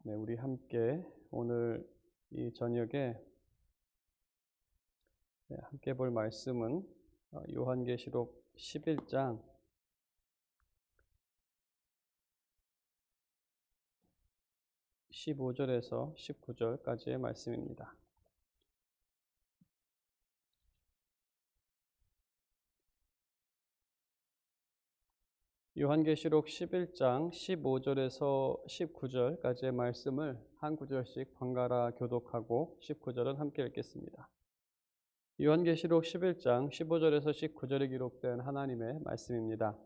네, 우리 함께 오늘 이 저녁에 함께 볼 말씀은 요한계시록 11장 15절에서 19절까지의 말씀입니다. 요한계시록 11장 15절에서 19절까지의 말씀을 한 구절씩 번갈아 교독하고 19절은 함께 읽겠습니다. 요한계시록 11장 15절에서 19절에 기록된 하나님의 말씀입니다.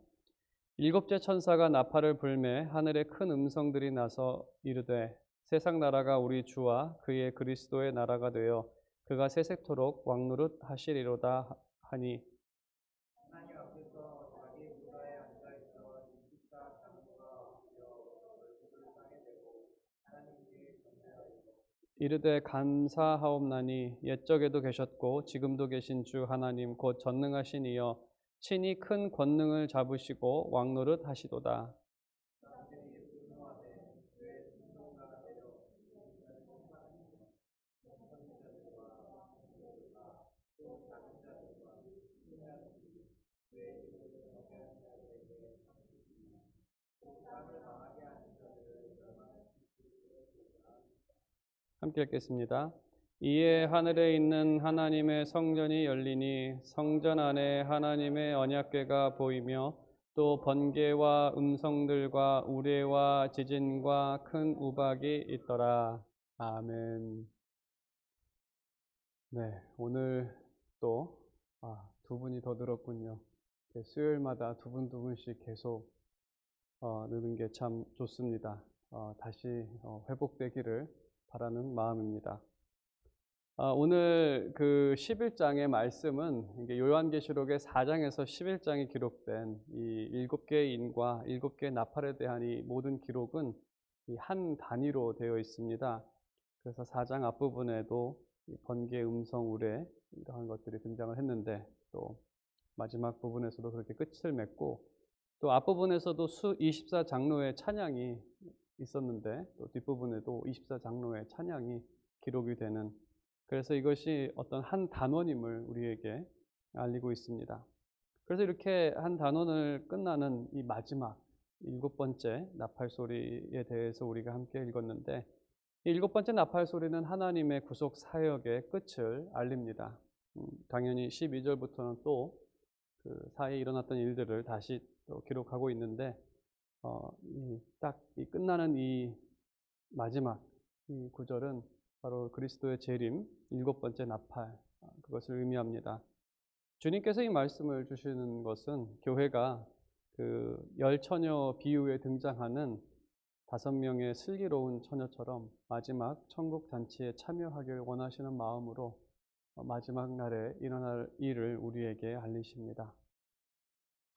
일곱째 천사가 나팔을 불매 하늘에 큰 음성들이 나서 이르되 세상 나라가 우리 주와 그의 그리스도의 나라가 되어 그가 세세토록 왕노릇 하시리로다 하니 이르되 감사하옵나니 옛적에도 계셨고 지금도 계신 주 하나님 곧 전능하신 이여 친히 큰 권능을 잡으시고 왕노릇 하시도다. 함께 읽겠습니다. 이에 하늘에 있는 하나님의 성전이 열리니 성전 안에 하나님의 언약궤가 보이며 또 번개와 음성들과 우레와 지진과 큰 우박이 있더라. 아멘. 네, 오늘 또 두 분이 더 늘었군요. 수요일마다 두 분씩 계속 느는 게 참 좋습니다. 다시 회복되기를 바라는 마음입니다. 오늘 그 11장의 말씀은 요한계시록의 4장에서 11장에 기록된 이 7개의 인과 7개의 나팔에 대한 이 모든 기록은 이 한 단위로 되어 있습니다. 그래서 4장 앞부분에도 번개, 음성, 우레 이러한 것들이 등장을 했는데 또 마지막 부분에서도 그렇게 끝을 맺고 또 앞부분에서도 24장로의 찬양이 있었는데 또 뒷부분에도 24장로의 찬양이 기록이 되는, 그래서 이것이 어떤 한 단원임을 우리에게 알리고 있습니다. 그래서 이렇게 한 단원을 끝나는 이 마지막 7번째 나팔 소리에 대해서 우리가 함께 읽었는데, 이 7번째 나팔 소리는 하나님의 구속 사역의 끝을 알립니다. 당연히 12절부터는 또 그 사이에 일어났던 일들을 다시 또 기록하고 있는데, 딱 이 끝나는 이 마지막 이 구절은 바로 그리스도의 재림 7번째 나팔, 그것을 의미합니다. 주님께서 이 말씀을 주시는 것은 교회가 그 열 처녀 비유에 등장하는 5명의 슬기로운 처녀처럼 마지막 천국 잔치에 참여하길 원하시는 마음으로 마지막 날에 일어날 일을 우리에게 알리십니다.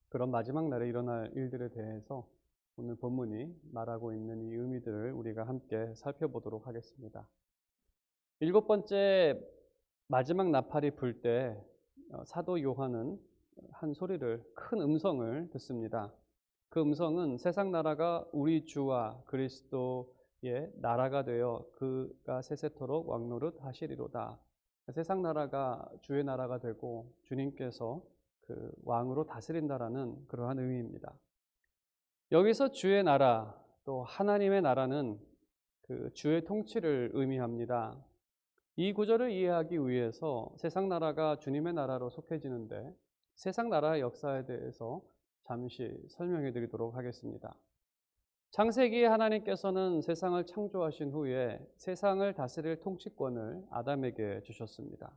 그런 마지막 날에 일어날 일들에 대해서 오늘 본문이 말하고 있는 이 의미들을 우리가 함께 살펴보도록 하겠습니다. 7번째 마지막 나팔이 불 때 사도 요한은 한 소리를, 큰 음성을 듣습니다. 그 음성은 세상 나라가 우리 주와 그리스도의 나라가 되어 그가 세세토록 왕노릇 하시리로다. 세상 나라가 주의 나라가 되고 주님께서 그 왕으로 다스린다라는 그러한 의미입니다. 여기서 주의 나라, 또 하나님의 나라는 그 주의 통치를 의미합니다. 이 구절을 이해하기 위해서 세상 나라가 주님의 나라로 속해지는데 세상 나라의 역사에 대해서 잠시 설명해 드리도록 하겠습니다. 창세기에 하나님께서는 세상을 창조하신 후에 세상을 다스릴 통치권을 아담에게 주셨습니다.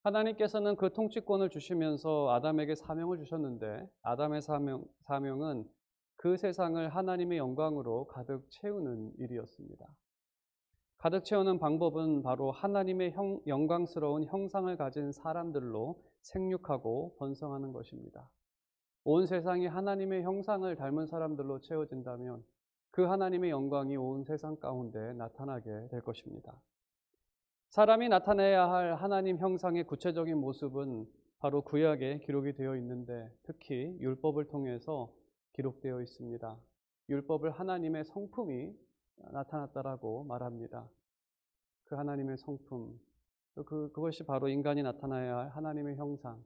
하나님께서는 그 통치권을 주시면서 아담에게 사명을 주셨는데, 아담의 사명은 그 세상을 하나님의 영광으로 가득 채우는 일이었습니다. 가득 채우는 방법은 바로 하나님의 영광스러운 형상을 가진 사람들로 생육하고 번성하는 것입니다. 온 세상이 하나님의 형상을 닮은 사람들로 채워진다면 그 하나님의 영광이 온 세상 가운데 나타나게 될 것입니다. 사람이 나타내야 할 하나님 형상의 구체적인 모습은 바로 구약에 기록이 되어 있는데, 특히 율법을 통해서 기록되어 있습니다. 율법을 하나님의 성품이 나타났다라고 말합니다. 그 하나님의 성품, 또 그것이 바로 인간이 나타나야 할 하나님의 형상.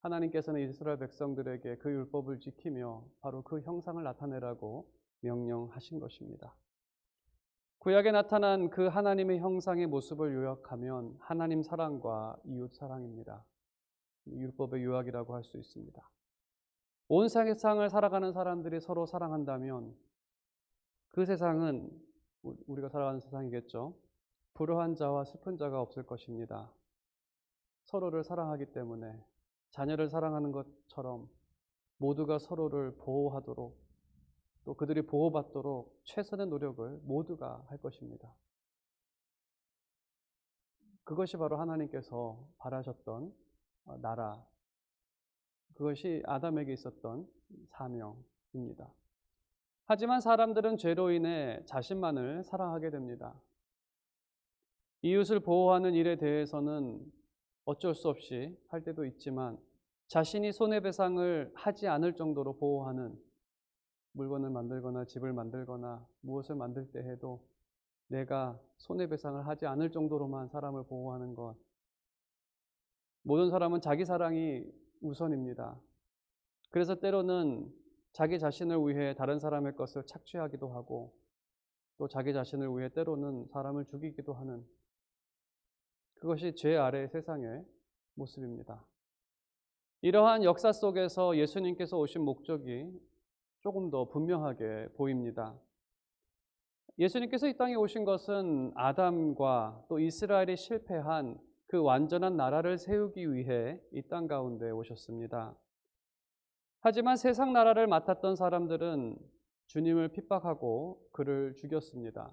하나님께서는 이스라엘 백성들에게 그 율법을 지키며 바로 그 형상을 나타내라고 명령하신 것입니다. 구약에 나타난 그 하나님의 형상의 모습을 요약하면 하나님 사랑과 이웃 사랑입니다. 율법의 요약이라고 할 수 있습니다. 온 세상을 살아가는 사람들이 서로 사랑한다면 그 세상은 우리가 살아가는 세상이겠죠. 불우한 자와 슬픈 자가 없을 것입니다. 서로를 사랑하기 때문에 자녀를 사랑하는 것처럼 모두가 서로를 보호하도록 또 그들이 보호받도록 최선의 노력을 모두가 할 것입니다. 그것이 바로 하나님께서 바라셨던 나라, 그것이 아담에게 있었던 사명입니다. 하지만 사람들은 죄로 인해 자신만을 사랑하게 됩니다. 이웃을 보호하는 일에 대해서는 어쩔 수 없이 할 때도 있지만 자신이 손해배상을 하지 않을 정도로 보호하는, 물건을 만들거나 집을 만들거나 무엇을 만들 때 해도 내가 손해배상을 하지 않을 정도로만 사람을 보호하는 것. 모든 사람은 자기 사랑이 우선입니다. 그래서 때로는 자기 자신을 위해 다른 사람의 것을 착취하기도 하고 또 자기 자신을 위해 때로는 사람을 죽이기도 하는, 그것이 죄 아래의 세상의 모습입니다. 이러한 역사 속에서 예수님께서 오신 목적이 조금 더 분명하게 보입니다. 예수님께서 이 땅에 오신 것은 아담과 또 이스라엘이 실패한 그 완전한 나라를 세우기 위해 이 땅 가운데 오셨습니다. 하지만 세상 나라를 맡았던 사람들은 주님을 핍박하고 그를 죽였습니다.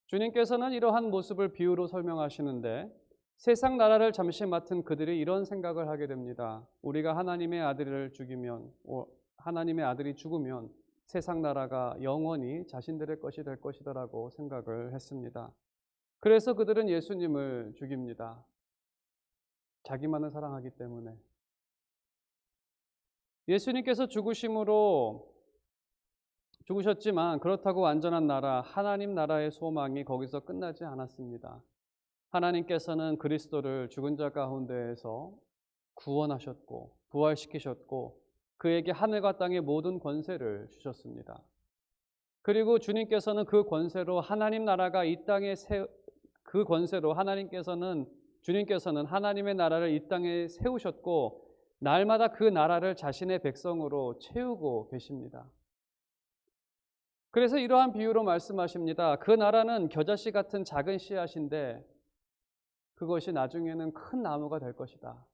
주님께서는 이러한 모습을 비유로 설명하시는데 세상 나라를 잠시 맡은 그들이 이런 생각을 하게 됩니다. 우리가 하나님의 아들을 죽이면, 하나님의 아들이 죽으면 세상 나라가 영원히 자신들의 것이 될 것이다라고 생각을 했습니다. 그래서 그들은 예수님을 죽입니다. 자기만을 사랑하기 때문에. 예수님께서 죽으셨지만 그렇다고 완전한 나라, 하나님 나라의 소망이 거기서 끝나지 않았습니다. 하나님께서는 그리스도를 죽은 자 가운데에서 구원하셨고 부활시키셨고 그에게 하늘과 땅의 모든 권세를 주셨습니다. 그리고 주님께서는 그 권세로 하나님 나라가 이 땅에 그 권세로 주님께서는 하나님의 나라를 이 땅에 세우셨고 날마다 그 나라를 자신의 백성으로 채우고 계십니다. 그래서 이러한 비유로 말씀하십니다. 그 나라는 겨자씨 같은 작은 씨앗인데 그것이 나중에는 큰 나무가 될 것이다.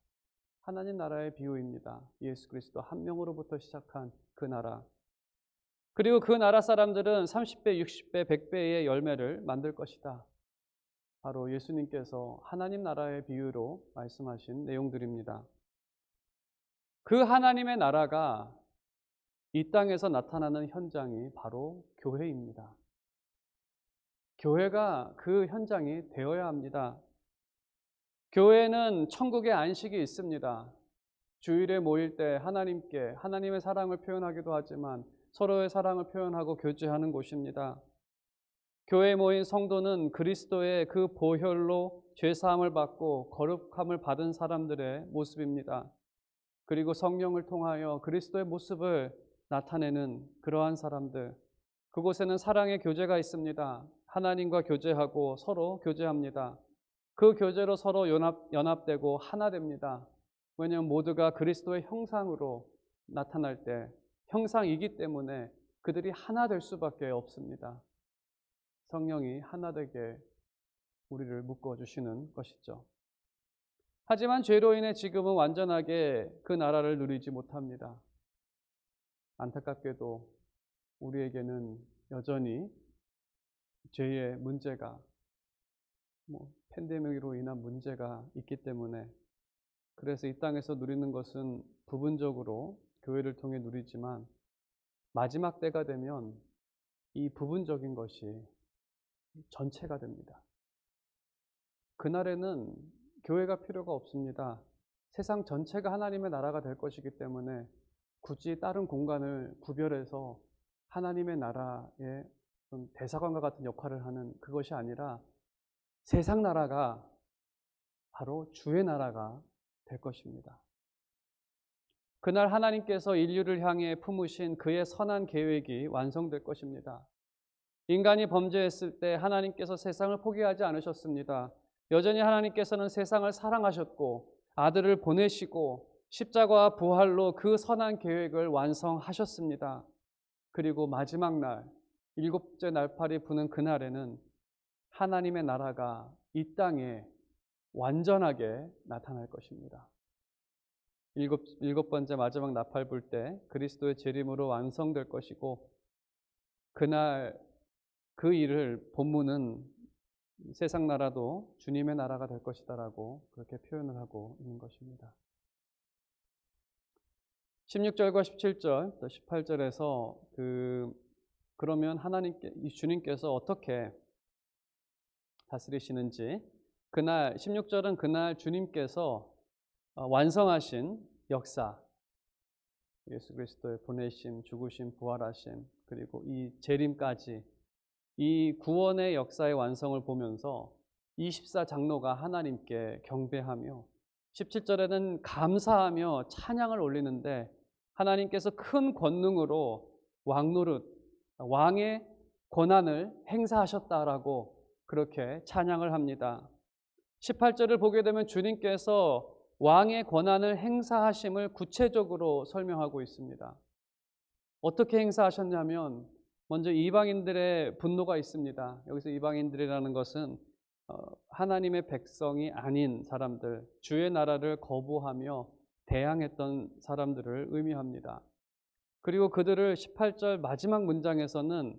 하나님 나라의 비유입니다. 예수 그리스도 한 명으로부터 시작한 그 나라. 그리고 그 나라 사람들은 30배, 60배, 100배의 열매를 만들 것이다. 바로 예수님께서 하나님 나라의 비유로 말씀하신 내용들입니다. 그 하나님의 나라가 이 땅에서 나타나는 현장이 바로 교회입니다. 교회가 그 현장이 되어야 합니다. 교회는 천국의 안식이 있습니다. 주일에 모일 때 하나님의 사랑을 표현하기도 하지만 서로의 사랑을 표현하고 교제하는 곳입니다. 교회에 모인 성도는 그리스도의 그 보혈로 죄사함을 받고 거룩함을 받은 사람들의 모습입니다. 그리고 성령을 통하여 그리스도의 모습을 나타내는 그러한 사람들. 그곳에는 사랑의 교제가 있습니다. 하나님과 교제하고 서로 교제합니다. 그 교제로 서로 연합되고 하나 됩니다. 왜냐하면 모두가 그리스도의 형상으로 나타날 때 형상이기 때문에 그들이 하나 될 수밖에 없습니다. 성령이 하나 되게 우리를 묶어주시는 것이죠. 하지만 죄로 인해 지금은 완전하게 그 나라를 누리지 못합니다. 안타깝게도 우리에게는 여전히 죄의 문제가 팬데믹으로 인한 문제가 있기 때문에 그래서 이 땅에서 누리는 것은 부분적으로 교회를 통해 누리지만 마지막 때가 되면 이 부분적인 것이 전체가 됩니다. 그날에는 교회가 필요가 없습니다. 세상 전체가 하나님의 나라가 될 것이기 때문에 굳이 다른 공간을 구별해서 하나님의 나라에 그런 대사관과 같은 역할을 하는 그것이 아니라 세상 나라가 바로 주의 나라가 될 것입니다. 그날 하나님께서 인류를 향해 품으신 그의 선한 계획이 완성될 것입니다. 인간이 범죄했을 때 하나님께서 세상을 포기하지 않으셨습니다. 여전히 하나님께서는 세상을 사랑하셨고 아들을 보내시고 십자가와 부활로 그 선한 계획을 완성하셨습니다. 그리고 마지막 날, 일곱째 날팔이 부는 그날에는 하나님의 나라가 이 땅에 완전하게 나타날 것입니다. 일곱 번째 마지막 나팔 불 때 그리스도의 재림으로 완성될 것이고, 그날 그 일을 본문은 세상 나라도 주님의 나라가 될 것이다라고 그렇게 표현을 하고 있는 것입니다. 16절과 17절 또 18절에서 그러면 주님께서 어떻게 다스리시는지, 그날 16절은 그날 주님께서 완성하신 역사, 예수 그리스도의 보내심, 죽으심, 부활하심, 그리고 이 재림까지 이 구원의 역사의 완성을 보면서 24장로가 하나님께 경배하며 17절에는 감사하며 찬양을 올리는데, 하나님께서 큰 권능으로 왕의 권한을 행사하셨다라고 그렇게 찬양을 합니다. 18절을 보게 되면 주님께서 왕의 권한을 행사하심을 구체적으로 설명하고 있습니다. 어떻게 행사하셨냐면, 먼저 이방인들의 분노가 있습니다. 여기서 이방인들이라는 것은 하나님의 백성이 아닌 사람들, 주의 나라를 거부하며 대항했던 사람들을 의미합니다. 그리고 그들을 18절 마지막 문장에서는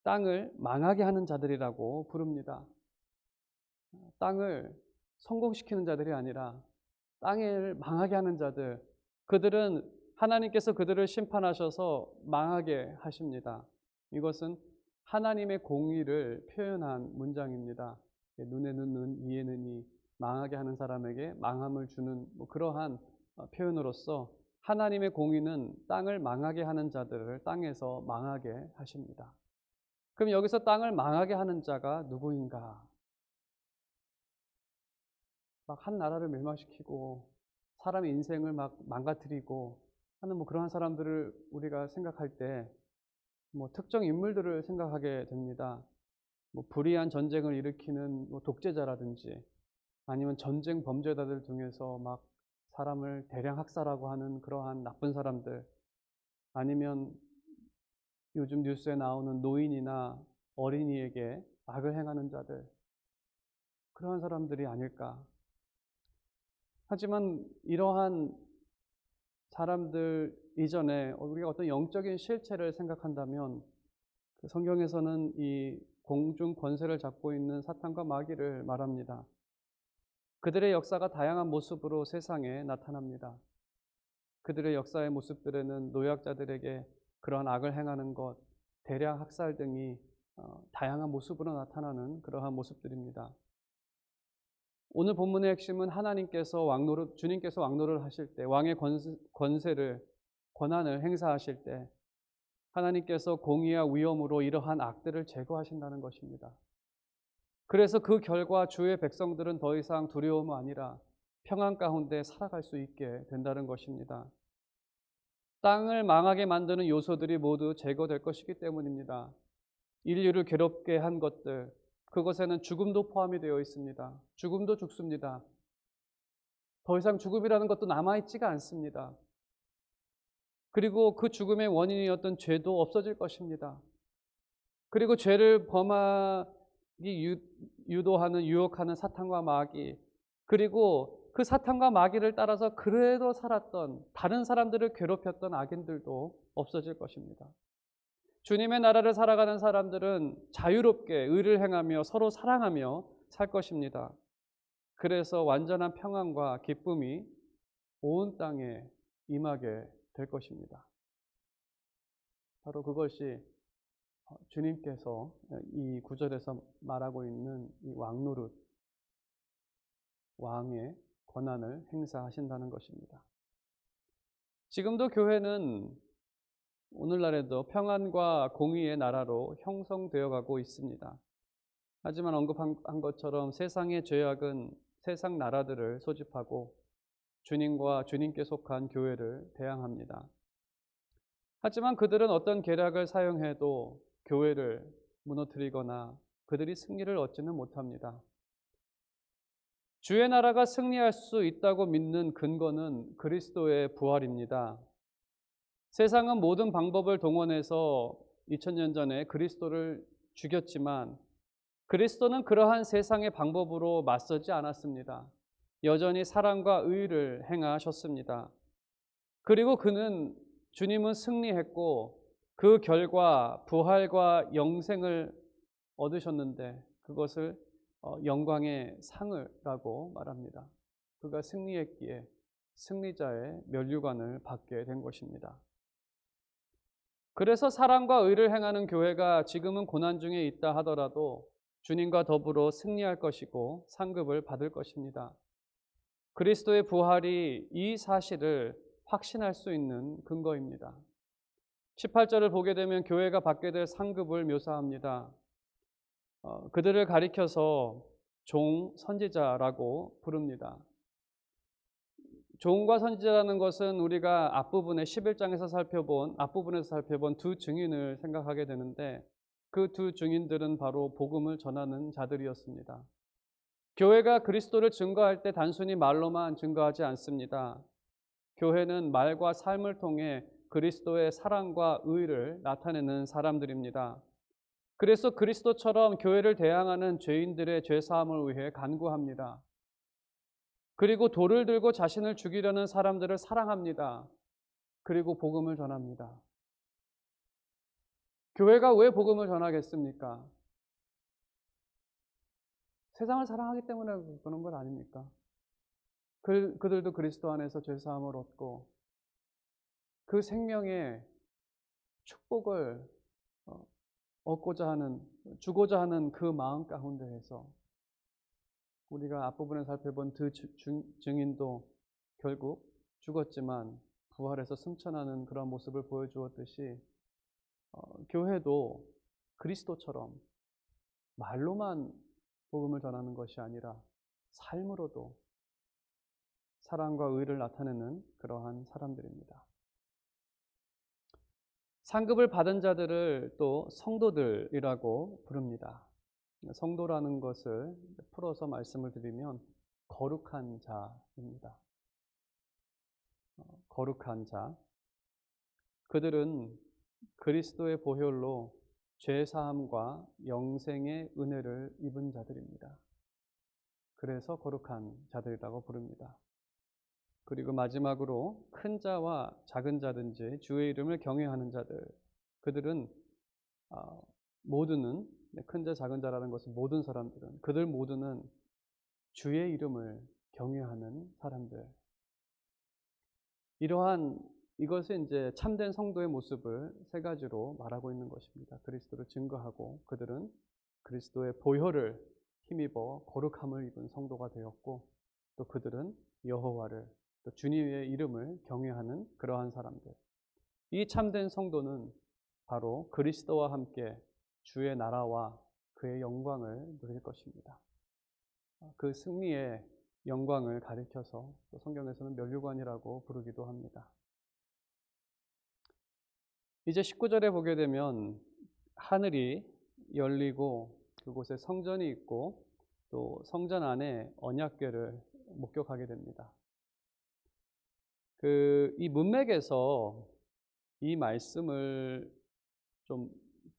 땅을 망하게 하는 자들이라고 부릅니다. 땅을 성공시키는 자들이 아니라 땅을 망하게 하는 자들, 그들은 하나님께서 그들을 심판하셔서 망하게 하십니다. 이것은 하나님의 공의를 표현한 문장입니다. 눈에는 눈, 이에는 이, 망하게 하는 사람에게 망함을 주는 그러한 표현으로서 하나님의 공의는 땅을 망하게 하는 자들을 땅에서 망하게 하십니다. 그럼 여기서 땅을 망하게 하는 자가 누구인가? 막 한 나라를 멸망시키고 사람의 인생을 막 망가뜨리고 하는 그러한 사람들을 우리가 생각할 때 특정 인물들을 생각하게 됩니다. 불의한 전쟁을 일으키는 독재자라든지, 아니면 전쟁 범죄자들 중에서 막 사람을 대량 학살하고 하는 그러한 나쁜 사람들, 아니면 요즘 뉴스에 나오는 노인이나 어린이에게 악을 행하는 자들, 그러한 사람들이 아닐까. 하지만 이러한 사람들 이전에 우리가 어떤 영적인 실체를 생각한다면, 성경에서는 이 공중 권세를 잡고 있는 사탄과 마귀를 말합니다. 그들의 역사가 다양한 모습으로 세상에 나타납니다. 그들의 역사의 모습들에는 노약자들에게 그러한 악을 행하는 것, 대량 학살 등이 다양한 모습으로 나타나는 그러한 모습들입니다. 오늘 본문의 핵심은 주님께서 왕노를 하실 때, 왕의 권한을 행사하실 때 하나님께서 공의와 위엄으로 이러한 악들을 제거하신다는 것입니다. 그래서 그 결과 주의 백성들은 더 이상 두려움이 아니라 평안 가운데 살아갈 수 있게 된다는 것입니다. 땅을 망하게 만드는 요소들이 모두 제거될 것이기 때문입니다. 인류를 괴롭게 한 것들, 그것에는 죽음도 포함이 되어 있습니다. 죽음도 죽습니다. 더 이상 죽음이라는 것도 남아있지가 않습니다. 그리고 그 죽음의 원인이었던 죄도 없어질 것입니다. 그리고 죄를 범하기 유혹하는 사탄과 마귀, 그리고 그 사탄과 마귀를 따라서 그래도 살았던 다른 사람들을 괴롭혔던 악인들도 없어질 것입니다. 주님의 나라를 살아가는 사람들은 자유롭게 의를 행하며 서로 사랑하며 살 것입니다. 그래서 완전한 평안과 기쁨이 온 땅에 임하게 될 것입니다. 바로 그것이 주님께서 이 구절에서 말하고 있는 이 왕노릇, 왕의 권한을 행사하신다는 것입니다. 지금도 교회는 오늘날에도 평안과 공의의 나라로 형성되어 가고 있습니다. 하지만 언급한 것처럼 세상의 죄악은 세상 나라들을 소집하고 주님과 주님께 속한 교회를 대항합니다. 하지만 그들은 어떤 계략을 사용해도 교회를 무너뜨리거나 그들이 승리를 얻지는 못합니다. 주의 나라가 승리할 수 있다고 믿는 근거는 그리스도의 부활입니다. 세상은 모든 방법을 동원해서 2000년 전에 그리스도를 죽였지만 그리스도는 그러한 세상의 방법으로 맞서지 않았습니다. 여전히 사랑과 의를 행하셨습니다. 그리고 주님은 승리했고 그 결과 부활과 영생을 얻으셨는데 그것을 영광의 상을라고 말합니다. 그가 승리했기에 승리자의 면류관을 받게 된 것입니다. 그래서 사랑과 의를 행하는 교회가 지금은 고난 중에 있다 하더라도 주님과 더불어 승리할 것이고 상급을 받을 것입니다. 그리스도의 부활이 이 사실을 확신할 수 있는 근거입니다. 18절을 보게 되면 교회가 받게 될 상급을 묘사합니다. 그들을 가리켜서 종, 선지자라고 부릅니다. 종과 선지자라는 것은 우리가 앞부분에 11장에서 앞부분에서 살펴본 두 증인을 생각하게 되는데 그 두 증인들은 바로 복음을 전하는 자들이었습니다. 교회가 그리스도를 증거할 때 단순히 말로만 증거하지 않습니다. 교회는 말과 삶을 통해 그리스도의 사랑과 의를 나타내는 사람들입니다. 그래서 그리스도처럼 교회를 대항하는 죄인들의 죄사함을 위해 간구합니다. 그리고 돌을 들고 자신을 죽이려는 사람들을 사랑합니다. 그리고 복음을 전합니다. 교회가 왜 복음을 전하겠습니까? 세상을 사랑하기 때문에 그러는 것 아닙니까? 그들도 그리스도 안에서 죄사함을 얻고 그 생명의 축복을 주고자 하는 그 마음 가운데에서 우리가 앞부분에 살펴본 두 증인도 결국 죽었지만 부활해서 승천하는 그런 모습을 보여주었듯이 교회도 그리스도처럼 말로만 복음을 전하는 것이 아니라 삶으로도 사랑과 의를 나타내는 그러한 사람들입니다. 상급을 받은 자들을 또 성도들이라고 부릅니다. 성도라는 것을 풀어서 말씀을 드리면 거룩한 자입니다. 거룩한 자. 그들은 그리스도의 보혈로 죄사함과 영생의 은혜를 입은 자들입니다. 그래서 거룩한 자들이라고 부릅니다. 그리고 마지막으로 큰 자와 작은 자든지 주의 이름을 경외하는 자들. 그들은 모두는 큰 자, 작은 자라는 것은 모든 사람들은 그들 모두는 주의 이름을 경외하는 사람들. 이것이 이제 참된 성도의 모습을 세 가지로 말하고 있는 것입니다. 그리스도를 증거하고 그들은 그리스도의 보혈을 힘입어 거룩함을 입은 성도가 되었고 또 그들은 여호와를 또 주님의 이름을 경외하는 그러한 사람들. 이 참된 성도는 바로 그리스도와 함께 주의 나라와 그의 영광을 누릴 것입니다. 그 승리의 영광을 가리켜서 또 성경에서는 면류관이라고 부르기도 합니다. 이제 19절에 보게 되면 하늘이 열리고 그곳에 성전이 있고 또 성전 안에 언약궤를 목격하게 됩니다. 이 문맥에서 이 말씀을 좀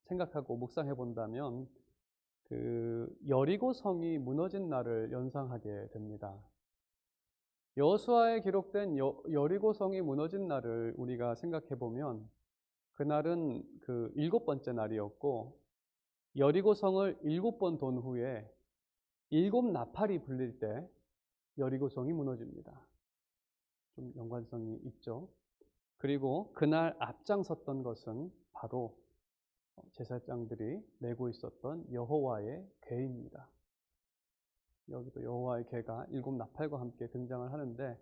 생각하고 묵상해 본다면 여리고 성이 무너진 날을 연상하게 됩니다. 여호수아에 기록된 여리고 성이 무너진 날을 우리가 생각해 보면 그날은 일곱 번째 날이었고 여리고 성을 7번 돈 후에 7나팔이 불릴 때 여리고 성이 무너집니다. 좀 연관성이 있죠. 그리고 그날 앞장섰던 것은 바로 제사장들이 메고 있었던 여호와의 궤입니다. 여기도 여호와의 궤가 7나팔과 함께 등장을 하는데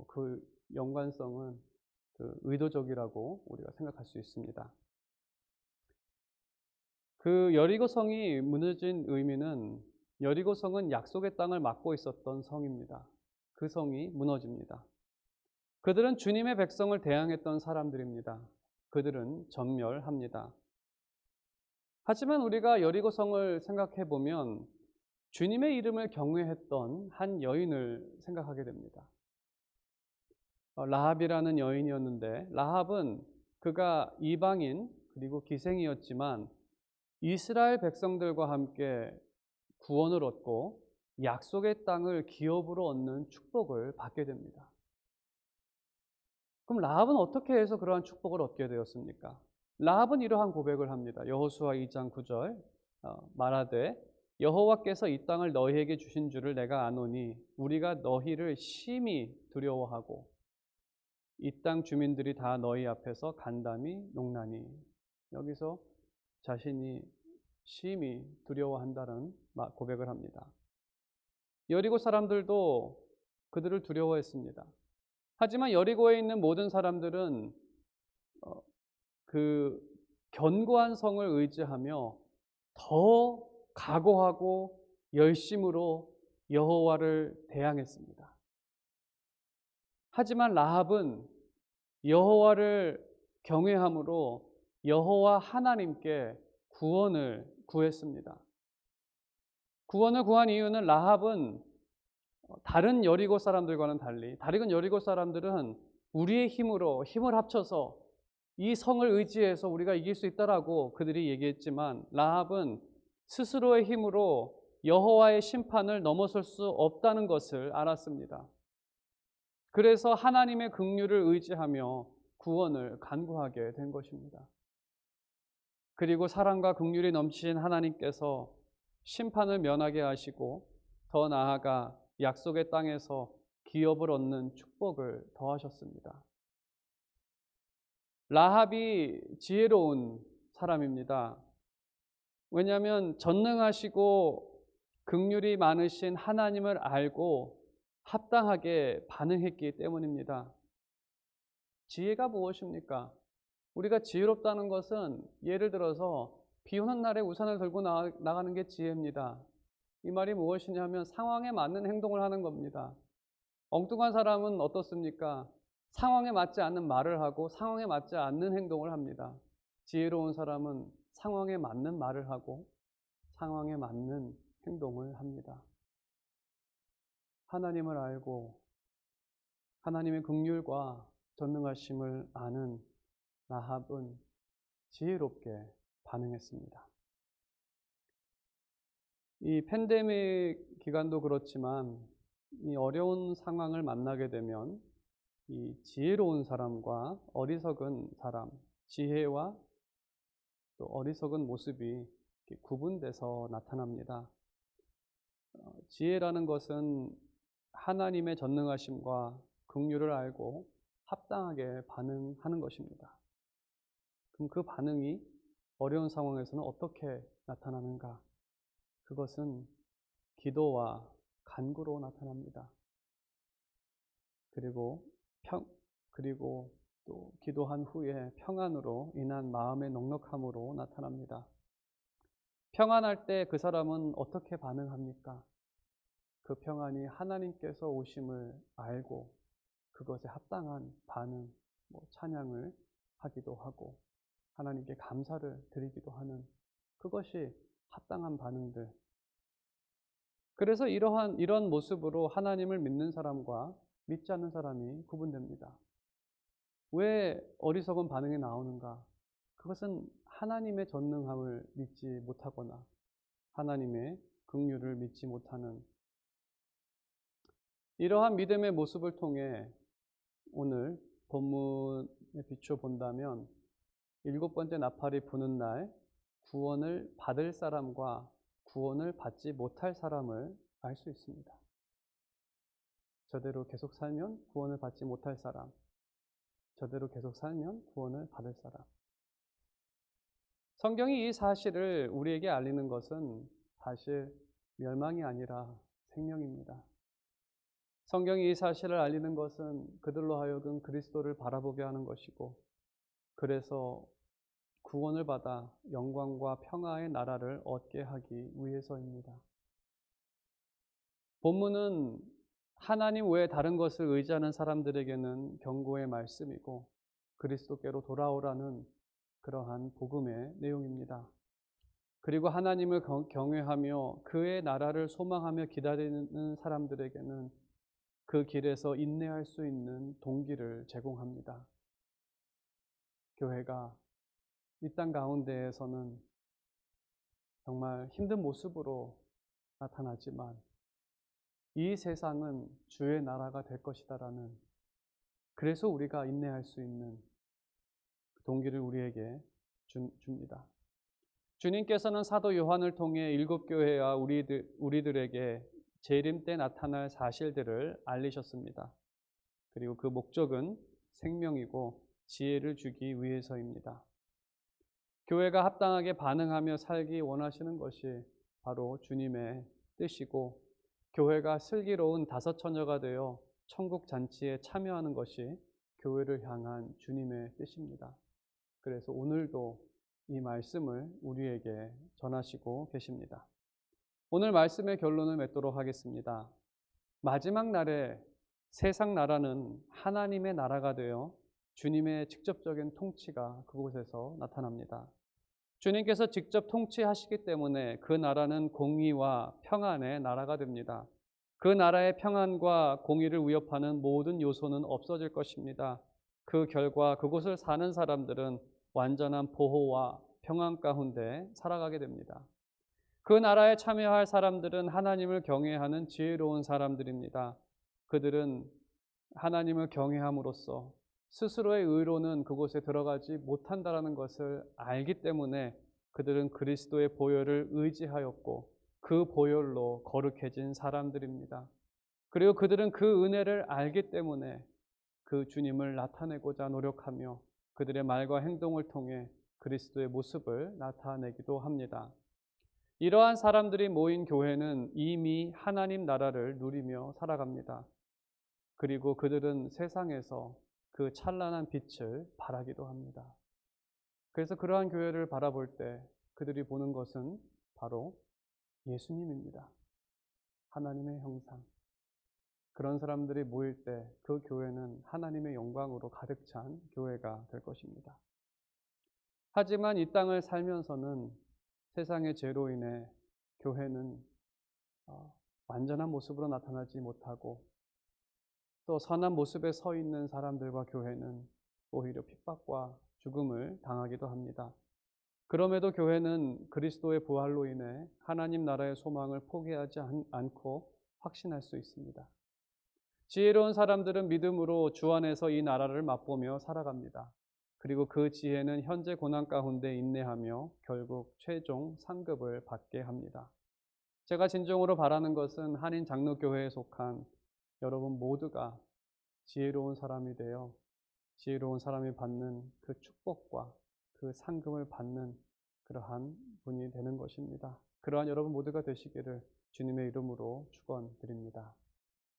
그 연관성은 의도적이라고 우리가 생각할 수 있습니다. 그 여리고성이 무너진 의미는 여리고성은 약속의 땅을 막고 있었던 성입니다. 그 성이 무너집니다. 그들은 주님의 백성을 대항했던 사람들입니다. 그들은 전멸합니다. 하지만 우리가 여리고성을 생각해 보면 주님의 이름을 경외했던 한 여인을 생각하게 됩니다. 라합이라는 여인이었는데 라합은 그가 이방인 그리고 기생이었지만 이스라엘 백성들과 함께 구원을 얻고 약속의 땅을 기업으로 얻는 축복을 받게 됩니다. 그럼 라합은 어떻게 해서 그러한 축복을 얻게 되었습니까? 라합은 이러한 고백을 합니다. 여호수아 2장 9절 말하되 여호와께서 이 땅을 너희에게 주신 줄을 내가 아노니 우리가 너희를 심히 두려워하고 이 땅 주민들이 다 너희 앞에서 간담이 농나니. 여기서 자신이 심히 두려워한다는 고백을 합니다. 여리고 사람들도 그들을 두려워했습니다. 하지만 여리고에 있는 모든 사람들은 그 견고한 성을 의지하며 더 각오하고 열심으로 여호와를 대항했습니다. 하지만 라합은 여호와를 경외함으로 여호와 하나님께 구원을 구했습니다. 구원을 구한 이유는 라합은 다른 여리고 사람들과는 달리 다른 여리고 사람들은 우리의 힘으로 힘을 합쳐서 이 성을 의지해서 우리가 이길 수 있다라고 그들이 얘기했지만 라합은 스스로의 힘으로 여호와의 심판을 넘어설 수 없다는 것을 알았습니다. 그래서 하나님의 긍휼을 의지하며 구원을 간구하게 된 것입니다. 그리고 사랑과 긍휼이 넘치신 하나님께서 심판을 면하게 하시고 더 나아가 약속의 땅에서 기업을 얻는 축복을 더하셨습니다. 라합이 지혜로운 사람입니다. 왜냐하면 전능하시고 긍휼이 많으신 하나님을 알고 합당하게 반응했기 때문입니다. 지혜가 무엇입니까? 우리가 지혜롭다는 것은 예를 들어서 비 오는 날에 우산을 들고 나가는 게 지혜입니다. 이 말이 무엇이냐면 상황에 맞는 행동을 하는 겁니다. 엉뚱한 사람은 어떻습니까? 상황에 맞지 않는 말을 하고 상황에 맞지 않는 행동을 합니다. 지혜로운 사람은 상황에 맞는 말을 하고 상황에 맞는 행동을 합니다. 하나님을 알고 하나님의 긍휼과 전능하심을 아는 라합은 지혜롭게 반응했습니다. 이 팬데믹 기간도 그렇지만 이 어려운 상황을 만나게 되면 이 지혜로운 사람과 어리석은 사람, 지혜와 또 어리석은 모습이 구분돼서 나타납니다. 지혜라는 것은 하나님의 전능하심과 긍휼을 알고 합당하게 반응하는 것입니다. 그럼 그 반응이 어려운 상황에서는 어떻게 나타나는가? 그것은 기도와 간구로 나타납니다. 그리고 또 기도한 후에 평안으로 인한 마음의 넉넉함으로 나타납니다. 평안할 때 그 사람은 어떻게 반응합니까? 그 평안이 하나님께서 오심을 알고 그것에 합당한 반응, 찬양을 하기도 하고 하나님께 감사를 드리기도 하는 그것이 합당한 반응들. 그래서 이런 모습으로 하나님을 믿는 사람과 믿지 않는 사람이 구분됩니다. 왜 어리석은 반응이 나오는가? 그것은 하나님의 전능함을 믿지 못하거나 하나님의 긍휼을 믿지 못하는 이러한 믿음의 모습을 통해 오늘 본문에 비추어 본다면 7번째 나팔이 부는 날 구원을 받을 사람과 구원을 받지 못할 사람을 알 수 있습니다. 저대로 계속 살면 구원을 받지 못할 사람, 저대로 계속 살면 구원을 받을 사람. 성경이 이 사실을 우리에게 알리는 것은 사실 멸망이 아니라 생명입니다. 성경이 이 사실을 알리는 것은 그들로 하여금 그리스도를 바라보게 하는 것이고, 그래서 구원을 받아 영광과 평화의 나라를 얻게 하기 위해서입니다. 본문은 하나님 외에 다른 것을 의지하는 사람들에게는 경고의 말씀이고, 그리스도께로 돌아오라는 그러한 복음의 내용입니다. 그리고 하나님을 경외하며 그의 나라를 소망하며 기다리는 사람들에게는 그 길에서 인내할 수 있는 동기를 제공합니다. 교회가 이 땅 가운데에서는 정말 힘든 모습으로 나타나지만 이 세상은 주의 나라가 될 것이다라는, 그래서 우리가 인내할 수 있는 동기를 우리에게 줍니다. 주님께서는 사도 요한을 통해 일곱 교회와 우리들에게 재림 때 나타날 사실들을 알리셨습니다. 그리고 그 목적은 생명이고 지혜를 주기 위해서입니다. 교회가 합당하게 반응하며 살기 원하시는 것이 바로 주님의 뜻이고, 교회가 슬기로운 다섯 처녀가 되어 천국 잔치에 참여하는 것이 교회를 향한 주님의 뜻입니다. 그래서 오늘도 이 말씀을 우리에게 전하시고 계십니다. 오늘 말씀의 결론을 맺도록 하겠습니다. 마지막 날에 세상 나라는 하나님의 나라가 되어 주님의 직접적인 통치가 그곳에서 나타납니다. 주님께서 직접 통치하시기 때문에 그 나라는 공의와 평안의 나라가 됩니다. 그 나라의 평안과 공의를 위협하는 모든 요소는 없어질 것입니다. 그 결과 그곳을 사는 사람들은 완전한 보호와 평안 가운데 살아가게 됩니다. 그 나라에 참여할 사람들은 하나님을 경외하는 지혜로운 사람들입니다. 그들은 하나님을 경외함으로써 스스로의 의로는 그곳에 들어가지 못한다라는 것을 알기 때문에 그들은 그리스도의 보혈을 의지하였고 그 보혈로 거룩해진 사람들입니다. 그리고 그들은 그 은혜를 알기 때문에 그 주님을 나타내고자 노력하며 그들의 말과 행동을 통해 그리스도의 모습을 나타내기도 합니다. 이러한 사람들이 모인 교회는 이미 하나님 나라를 누리며 살아갑니다. 그리고 그들은 세상에서 그 찬란한 빛을 발하기도 합니다. 그래서 그러한 교회를 바라볼 때 그들이 보는 것은 바로 예수님입니다. 하나님의 형상. 그런 사람들이 모일 때 그 교회는 하나님의 영광으로 가득 찬 교회가 될 것입니다. 하지만 이 땅을 살면서는 세상의 죄로 인해 교회는 완전한 모습으로 나타나지 못하고, 또 선한 모습에 서 있는 사람들과 교회는 오히려 핍박과 죽음을 당하기도 합니다. 그럼에도 교회는 그리스도의 부활로 인해 하나님 나라의 소망을 포기하지 않고 확신할 수 있습니다. 지혜로운 사람들은 믿음으로 주 안에서 이 나라를 맛보며 살아갑니다. 그리고 그 지혜는 현재 고난 가운데 인내하며 결국 최종 상급을 받게 합니다. 제가 진정으로 바라는 것은 한인 장로교회에 속한 여러분 모두가 지혜로운 사람이 되어 지혜로운 사람이 받는 그 축복과 그 상급을 받는 그러한 분이 되는 것입니다. 그러한 여러분 모두가 되시기를 주님의 이름으로 축원드립니다.